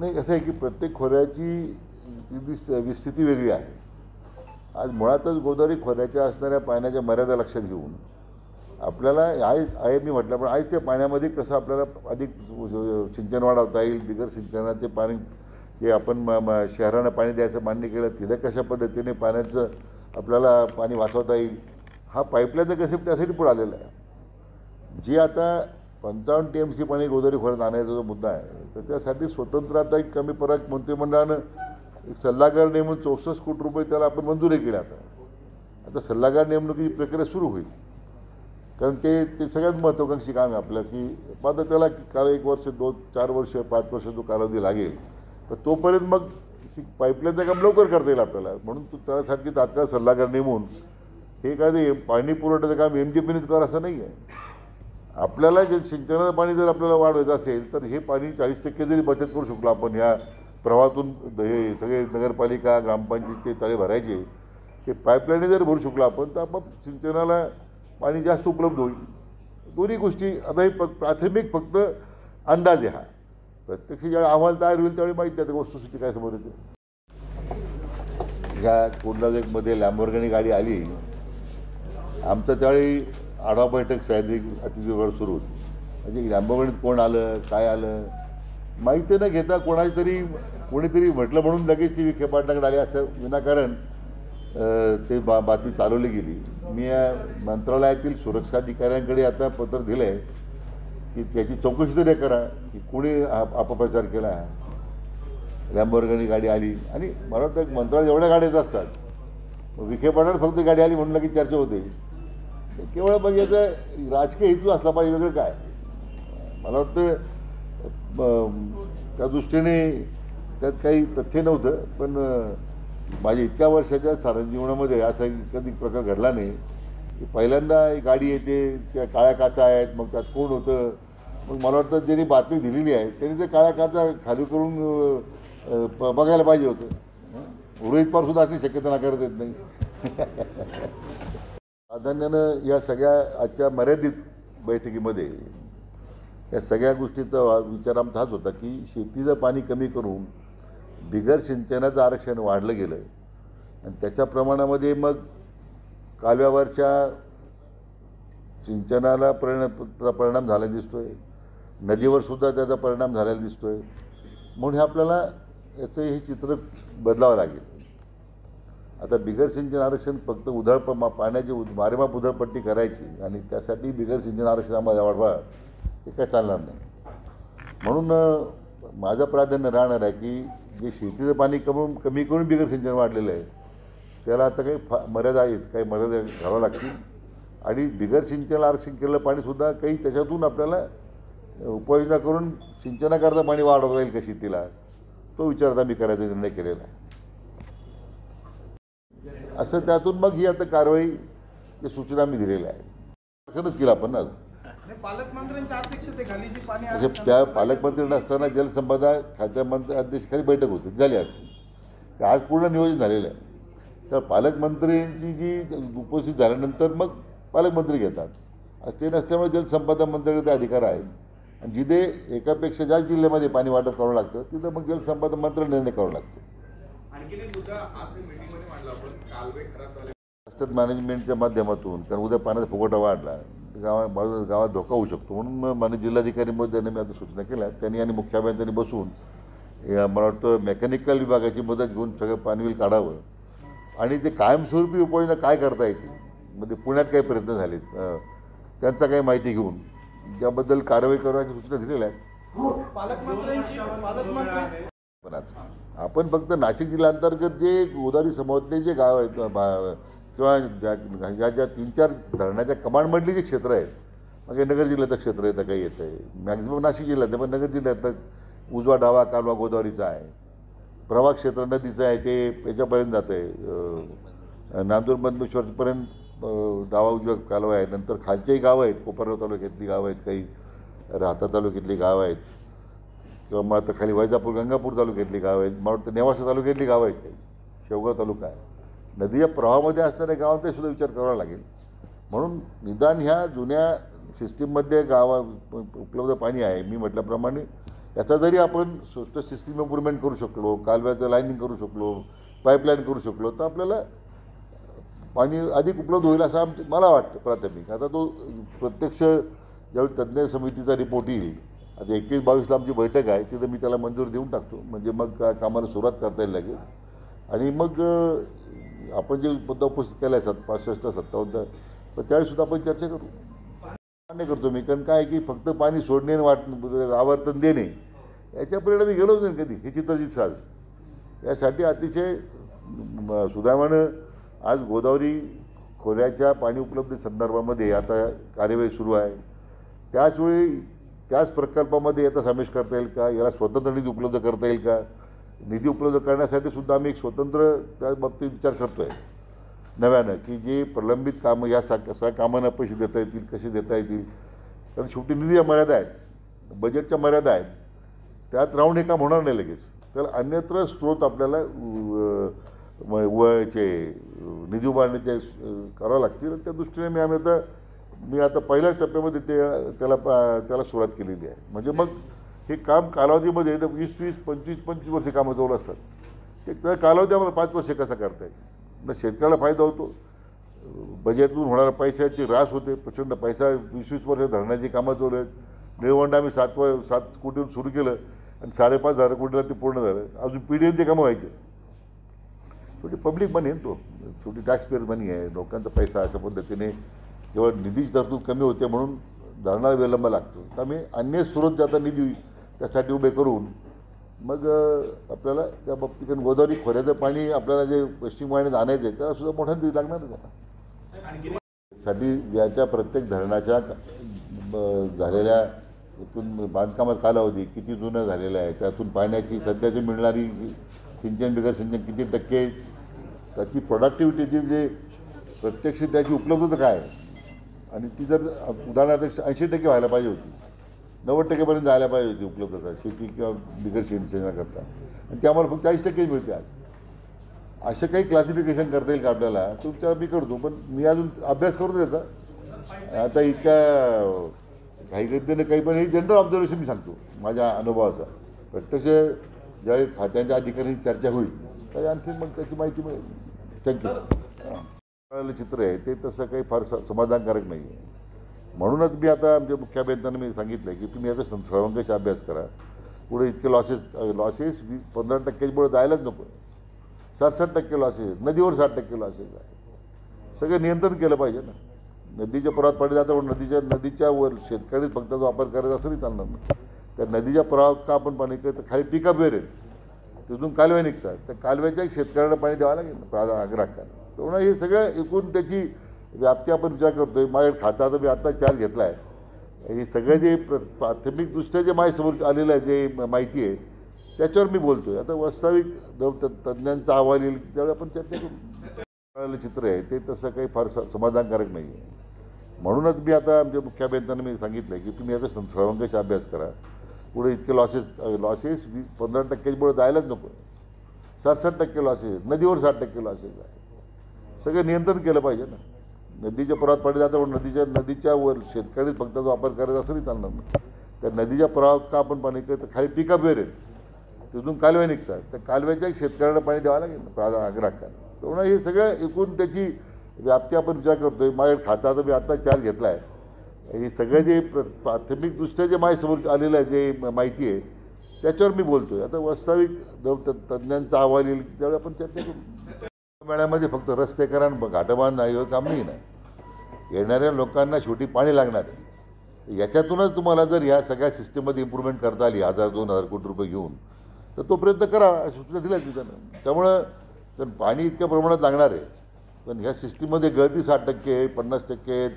नाही, कसं आहे की प्रत्येक खोऱ्याची स्थिती वेगळी आहे. आज मुळातच गोदावरी खोऱ्याच्या असणाऱ्या पाण्याच्या मर्यादा लक्षात घेऊन आपल्याला आहे मी म्हटलं, पण आज त्या पाण्यामध्ये कसं आपल्याला अधिक सिंचन वाढवता येईल, बिगर सिंचनाचे पाणी जे आपण शहरांना पाणी द्यायचं मान्य केलं, तिथं कशा पद्धतीने पाण्याचं आपल्याला पाणी वाचवता येईल, हा पाईपलाईनचा कन्सेप्ट त्यासाठी पुढे आलेला आहे. जी आता 55 TMC पाणी गोदावरी खोऱ्यात आणायचा जो मुद्दा आहे, तर त्यासाठी स्वतंत्र आता एक कमी पराग मंत्रिमंडळानं एक सल्लागार नेमून 64 कोटी रुपये त्याला आपण मंजुरी केल्या. आता सल्लागार नेमणुकीची प्रक्रिया सुरू होईल, कारण ते सगळ्यात महत्त्वाकांक्षी काम आहे आपलं, की आता त्याला काल 1 वर्ष 2-4 वर्ष 5 वर्ष जो कालावधी लागेल, तर तोपर्यंत मग पाईपलाईनचं काम लवकर करता येईल आपल्याला. म्हणून त्यासाठी तात्काळ सल्लागार नेमून हे काय ते पाणी पुरवठ्याचं काम MGPनेच कर असं नाही आहे. आपल्याला जे सिंचनाचं पाणी जर आपल्याला वाढवायचं असेल तर हे पाणी 40% जरी बचत करू शकलो आपण, ह्या प्रवाहातून हे सगळे नगरपालिका ग्रामपंचायतचे तळे भरायचे, हे पाईपलाईने जर भरू शकलो आपण, तर आपण सिंचनाला पाणी जास्त उपलब्ध होईल. दोन्ही गोष्टी आता हे प्राथमिक फक्त अंदाज आहे. हा प्रत्यक्ष ज्यावेळी अहवाल तयार होईल त्यावेळी माहीत नाही वस्तुस्थिती काय समोर येते. ह्या कोल्हापूरमध्ये लॅम्बोर्गिनी गाडी आली, आमचं त्यावेळी आढावा बैठक सह्याद्री अतिथीगृहावर सुरू होती. म्हणजे लॅम्बोर्गिनीत कोण आलं, काय आलं माहिती न घेता कोणीतरी म्हटलं म्हणून लगेच ती विखे पाटलाकडे आली असं विनाकारण ते बातमी चालवली गेली. मी या मंत्रालयातील सुरक्षा अधिकाऱ्यांकडे आता पत्र दिलं आहे की त्याची चौकशी तरी करा की कोणी अपप्रचार केला. लॅम्बोर्गिनी गाडी आली आणि मला वाटतं मंत्रालयात एवढ्या गाड्याच असतात, विखे पाटलात फक्त गाडी आली म्हणून लगेच चर्चा होते. केवळ मग याचा राजकीय हेतू असला पाहिजे, वेगळं काय. मला वाटतं त्या दृष्टीने त्यात काही तथ्य नव्हतं, पण माझ्या इतक्या वर्षाच्या साधारण जीवनामध्ये असा कधी प्रकार घडला नाही की पहिल्यांदा गाडी येते, त्या काळ्या काचा आहेत, मग त्यात कोण होतं. मग मला वाटतं ज्यांनी बातमी दिलेली आहे त्यांनी ते काळ्या काचा खाली करून बघायला पाहिजे होतं. उर्वरित पारसुद्धा असली शक्यता नाकारता येत नाही. प्राधान्यानं या सगळ्या आजच्या मर्यादित बैठकीमध्ये या सगळ्या गोष्टीचा विचार आमचा हाच होता की शेतीचं पाणी कमी करून बिगर सिंचनाचं आरक्षण वाढलं गेलं आहे आणि त्याच्या प्रमाणामध्ये मग कालव्यावरच्या सिंचनाला परिणाम झालेला दिसतो आहे, नदीवरसुद्धा त्याचा परिणाम झालेला दिसतो आहे. म्हणून हे आपल्याला याचं हे चित्र बदलावं लागेल. आता बिगर सिंचन आरक्षण फक्त पाण्याची वारेमाप उधळपट्टी करायची आणि त्यासाठी बिगर सिंचन आरक्षण आम्हाला वाढवा हे काय चालणार नाही. म्हणून माझं प्राधान्य राहणार आहे की जे शेतीचं पाणी कमी करून बिगर सिंचन वाढलेलं आहे त्याला आता काही मर्यादा आहेत, काही मर्यादा घालाव्या लागतील आणि बिगर सिंचनाला आरक्षण केलेलं पाणीसुद्धा काही त्याच्यातून आपल्याला उपाययोजना करून सिंचनाकरता पाणी वाढवता येईल का शेतीला, तो विचार आता मी करायचा निर्णय केलेला आहे. असं त्यातून मग ही आता कारवाई सूचना मी दिलेल्या आहे. खरंच केलं आपण ना. पालकमंत्र्यांच्या अध्यक्षतेखाली जी पाणी त्या पालकमंत्री नसताना जलसंपदा खात्यामंत्री अध्यक्षाखाली बैठक होती, झाली असती. ते आज पूर्ण नियोजन झालेलं आहे. तर पालकमंत्र्यांची जी उपस्थित झाल्यानंतर मग पालकमंत्री घेतात. आज ते नसल्यामुळे जलसंपदा मंत्र्याकडे ते अधिकार आहेत आणि जिथे एकापेक्षा जास्त जिल्ह्यामध्ये पाणी वाटप करावं लागतं तिथं मग जलसंपदा मंत्र्याला निर्णय करावा लागतो. क्लस्टर मॅनेजमेंटच्या माध्यमातून, कारण उद्या पाण्याचा फुगवटा वाढला गावात धोका होऊ शकतो, म्हणून माननीय जिल्हाधिकारी महोदयांनी मी आता सूचना केल्या. त्यांनी आणि मुख्य अभियंत्यांनी बसून मला वाटतं मेकॅनिकल विभागाची मदत घेऊन सगळं पाणी काढावं आणि ते कायमस्वरूपी उपाययोजना काय करता येते. म्हणजे पुण्यात काही प्रयत्न झालेत, त्यांचा काही माहिती घेऊन त्याबद्दल कारवाई करण्याची सूचना दिलेल्या आहेत. पण आपण फक्त नाशिक जिल्ह्याअंतर्गत जे गोदावरी समोरले जे गाव आहेत किंवा ज्या 3-4 धरणाच्या कमांडमधली जे क्षेत्र आहेत, मग हे नगर जिल्ह्याचं क्षेत्र येतं, काही येतं आहे मॅक्झिमम नाशिक जिल्ह्यात, पण नगर जिल्ह्यात उजवा डावा कालवा गोदावरीचा आहे, प्रवाह क्षेत्र नदीचं आहे ते याच्यापर्यंत जातं आहे, नांदूर मधमेश्वरपर्यंत डावा उजव्या कालवा आहे. नंतर खालचेही गावं आहेत, कोपरगाव तालुक्यातली गावं आहेत, काही राहता तालुक्यातली गावं आहेत किंवा मग आता खाली वैजापूर गंगापूर तालुक्यातली गावं आहेत, मला वाटतं नेवासा तालुक्यातली गावं आहेत, काही शेवगाव तालुका आहे. नदीच्या प्रवाहामध्ये असणाऱ्या गावांचा सुद्धा विचार करावा लागेल. म्हणून निदान ह्या जुन्या सिस्टीममध्ये उपलब्ध पाणी आहे. मी म्हटल्याप्रमाणे याचा जरी आपण स्वस्त सिस्टीम इम्प्रूव्हमेंट करू शकलो, कालव्याचं लाईनिंग करू शकलो, पाईपलाईन करू शकलो, तर आपल्याला पाणी अधिक उपलब्ध होईल असं मला वाटतं प्राथमिक. आता तो प्रत्यक्ष ज्यावेळी तज्ज्ञ समितीचा रिपोर्ट येईल, आता 21-22ला आमची बैठक आहे, तिथं मी त्याला मंजूर देऊन टाकतो, म्हणजे मग कामाला सुरुवात करता येईल लागेल. आणि मग आपण जे मुद्दा उपस्थित केला आहे 65-57, पण त्यावेळीसुद्धा आपण चर्चा करू. मान्य करतो मी, कारण काय की फक्त पाणी सोडणे आणि आवर्तन देणे याच्यापर्यंत मी गेलोच नाही कधी, हे चित्रजित साज. यासाठी अतिशय सुदैवानं आज गोदावरी खोऱ्याच्या पाणी उपलब्धी संदर्भामध्ये आता कार्यवाही सुरू आहे. त्याचवेळी त्याच प्रकल्पामध्ये याचा समावेश करता येईल का, याला स्वतंत्र निधी उपलब्ध करता येईल का, निधी उपलब्ध करण्यासाठी सुद्धा आम्ही एक स्वतंत्र त्या बाबतीत विचार करतो आहे नव्यानं, की जे प्रलंबित कामं या सगळ्या कामांना पैसे देता येतील, कसे देता येतील. कारण शेवटी निधी मर्यादा आहेत, बजेटच्या मर्यादा आहेत, त्यात राहून हे काम होणार नाही लगेच. तर अन्यत्र स्रोत आपल्याला वयाचे निधी उभारण्याचे करावं लागतील. त्या दृष्टीने मी आता पहिल्याच टप्प्यामध्ये त्याला सुरुवात केलेली आहे. म्हणजे मग हे काम कालावधीमध्ये 20-25 वर्षे कामं चालू असतात. ते त्या कालावधी आम्हाला 5 वर्षे कसा करता येईल ना, शेतकऱ्याला फायदा होतो, बजेटतून होणारा पैशाची रास होते, प्रचंड पैसा 20-20 वर्ष धरण्याची कामं चालू आहेत. निळवंडा आम्ही 7 कोटीवर सुरू केलं आणि 5,500 कोटीला ते पूर्ण झालं. अजून पिढीने ते कामं व्हायचे. शेवटी पब्लिक मनी आहे तो, शेवटी टॅक्सपेअर मनी आहे, लोकांचा पैसा. अशा पद्धतीने केवळ निधीची तरतूद कमी होते म्हणून धरणारा विलंब लागतो. तर आम्ही अन्य स्रोत ज्याचा निधी त्यासाठी उभे करून मग आपल्याला त्या बाबतीत, कारण गोदावरी खोऱ्याचं पाणी आपल्याला जे पश्चिम वाहिनीत आणायचं आहे त्याला सुद्धा मोठा निधी लागणारच आहे. साठी ज्याच्या प्रत्येक धरणाच्या झालेल्या इथून बांधकामात कालावधी किती जुनं झालेलं आहे, त्यातून पाण्याची सध्याची मिळणारी सिंचन बिगर सिंचन किती टक्के, त्याची प्रोडक्टिव्हिटीची जे प्रत्यक्ष त्याची उपलब्धता काय आहे, आणि ती जर उदाहरणार्थ 80% व्हायला पाहिजे होती, 90% जायला पाहिजे होती उपलब्धता शेती किंवा बिगर सिंचनाकरता, आणि ती आम्हाला फक्त 40% मिळते आज. असं काही क्लासिफिकेशन करता येईल का आपल्याला, तुमच्या मी करतो, पण मी अजून अभ्यास करतो त्याचा. आता इतक्या काही गतीने काही, पण हे जनरल ऑब्झर्वेशन मी सांगतो माझ्या अनुभवाचा. प्रत्यक्ष ज्यावेळी खात्यांच्या अधिकाऱ्यांची चर्चा होईल तर आणखी मग त्याची माहिती मिळेल. थँक्यू. चित्र आहे ते तसं काही फार समाधानकारक नाही आहे. म्हणूनच मी आता आमच्या मुख्य अभियंत्यांना मी सांगितलं की तुम्ही आता सर्वंकष अभ्यास करा. पुढे इतके लॉसेस 15% पुढे जायलाच नको. 67% लॉसेस, नदीवर 60% लॉसेस आहे. सगळं नियंत्रण केलं पाहिजे ना. नदीच्या प्रवाहात पाणी जातं पण नदीच्या वर शेतकरीच फक्त वापर करायचा असं नाही चालणार ना. त्या नदीच्या प्रवाहात का आपण पाणी करतो, खाली पिकअप वेर आहेत, तिथून कालव्या निघतात, त्या कालव्याच्या शेतकऱ्यांना पाणी द्यावं लागेल ना ग्राहकांना. तेव्हा हे सगळं एकूण त्याची व्याप्ती आपण विचार करतो आहे. माझ्या खात्याचा मी आत्ता चार्ज घेतला आहे. हे सगळं जे प्राथमिकदृष्ट्या जे माझ्यासमोर आलेलं आहे, जे माहिती आहे त्याच्यावर मी बोलतो आहे. आता वास्तविक तज्ज्ञांचा अहवाल येईल त्यावेळी आपण चर्चा करू. चित्र आहे ते तसं काही फार समाधानकारक नाही आहे. म्हणूनच मी आता आमच्या मुख्य अभियंत्यांना मी सांगितलं की तुम्ही आता सर्वंकष अभ्यास करा. पुढे इतके लॉसेस 15% पुढे जायलाच नको. 67% लॉसेस, नदीवर 60% लॉसेस आहे. सगळं नियंत्रण केलं पाहिजे ना. नदीच्या प्रवाहात पाणी जातं पण नदीच्या वर शेतकरीच फक्त वापर करायचा असं नाही चालणार ना. त्या नदीच्या प्रवाहात का आपण पाणी करतो, खाली पिकअप वेर आहेत, तिथून कालव्या निघतात, त्या कालव्याच्या शेतकऱ्यांना पाणी द्यावं लागेल ना ग्राहकांना. तेव्हा हे सगळं एकूण त्याची व्याप्ती आपण विचार करतो आहे. माझ्या खात्याचा मी आत्ता चार्ज घेतला आहे. हे सगळं जे प्राथमिकदृष्ट्या जे माझ्यासमोर आलेलं आहे, जे माहिती आहे त्याच्यावर मी बोलतो आहे. आता वास्तविक तज्ज्ञांचा अहवाल येईल त्यावेळी आपण चर्चा करू. मेळ्यामध्ये फक्त रस्ते करा घाटबांध नाही काम नाही ना. येणाऱ्या लोकांना शेवटी पाणी लागणार आहे. याच्यातूनच तुम्हाला जर ह्या सगळ्या सिस्टीममध्ये इम्प्रूव्हमेंट करता आली 1,000-2,000 कोटी रुपये घेऊन, तर तो प्रयत्न करा, सूचना दिल्या त्यानं. त्यामुळं कारण पाणी इतक्या प्रमाणात लागणार आहे, पण ह्या सिस्टीममध्ये गळती 60%, 50%,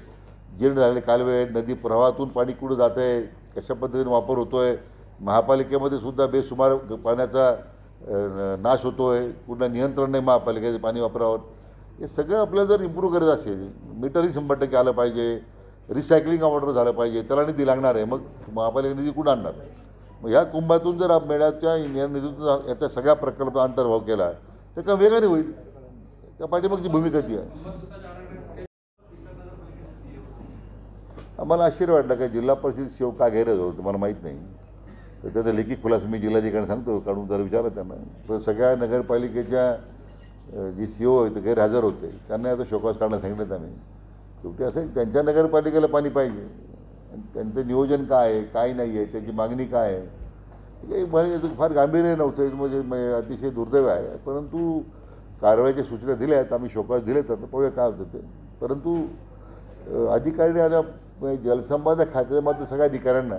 जीर्ण झालेले कालवे, नदी प्रवाहातून पाणी कुठं जातं आहे, कशा पद्धतीने वापर होतो आहे, महापालिकेमध्ये सुद्धा बेसुमार पाण्याचा नाश होतो आहे, कुठलं नियंत्रण नाही महापालिकेचे पाणी वापरावर. हे सगळं आपल्याला जर इम्प्रूव्ह करायचं असेल, मीटरही 100% आलं पाहिजे, रिसायकलिंग ऑर्डर झालं पाहिजे, त्याला निधी लागणार आहे. मग महापालिका निधी कुठं आणणार. मग ह्या कुंभातून जर मेळ्याच्या निधीतून याच्या सगळ्या प्रकल्प अंतर्भाव केला तर का वेगाने होईल. त्या पाठीमागची भूमिका ती आहे. आम्हाला आश्चर्य वाटलं का जिल्हा परिषद सेव का गैरहजर होतं मला माहीत नाही. तर त्याचा लेखी खुलासा मी जिल्हाधिकाऱ्यांना सांगतो, काढून जरा विचारा त्यांना. तर सगळ्या नगरपालिकेच्या जी CEO आहेत ते गैरहजर होते, त्यांना आता शोकॉज काढणं सांगितलं त्यांनी. शेवटी असं आहे, त्यांच्या नगरपालिकेला पाणी पाहिजे आणि त्यांचं नियोजन काय आहे, काय नाही आहे, त्याची मागणी काय आहे, काही म्हणजे फार गांभीर्य नव्हतं, म्हणजे अतिशय दुर्दैव आहे. परंतु कारवाईच्या सूचना दिल्या आहेत, आम्ही शोकॉज दिलेत, आता पाहूया काय होतं ते. परंतु अधिकारी आता जलसंपदा खात्याच्या मात्र सगळ्या अधिकाऱ्यांना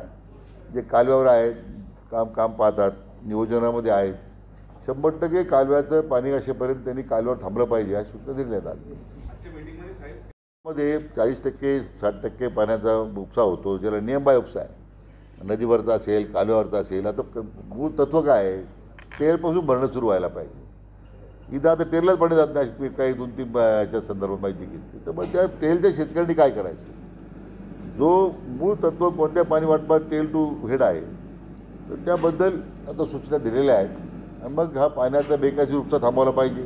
जे कालव्यावर आहेत, काम पाहतात, नियोजनामध्ये आहेत, 100% कालव्याचं पाणी असेपर्यंत त्यांनी कालव्यावर थांबलं पाहिजे या सूचना दिल्या आहेत. मध्ये 40% 60% पाण्याचा उपसा होतो, ज्याला नियमबाह्य उपसा आहे, नदीवरचा असेल, कालव्यावरचा असेल. आता मूळ तत्त्व काय आहे, टेलपासून भरणं सुरू व्हायला पाहिजे. इथं आता टेललाच पाणी जात नाही, काही 2-3 याच्या संदर्भात माहिती घेतली. तर मग त्या टेलच्या शेतकऱ्यांनी काय करायचं, जो मूळ तत्त्व कोणत्या पाणी वाटपात टेल टू हेड आहे, तर त्याबद्दल आता सूचना दिलेल्या आहेत. आणि मग हा पाण्याचा बेकायदेशीर उपसा थांबवला पाहिजे.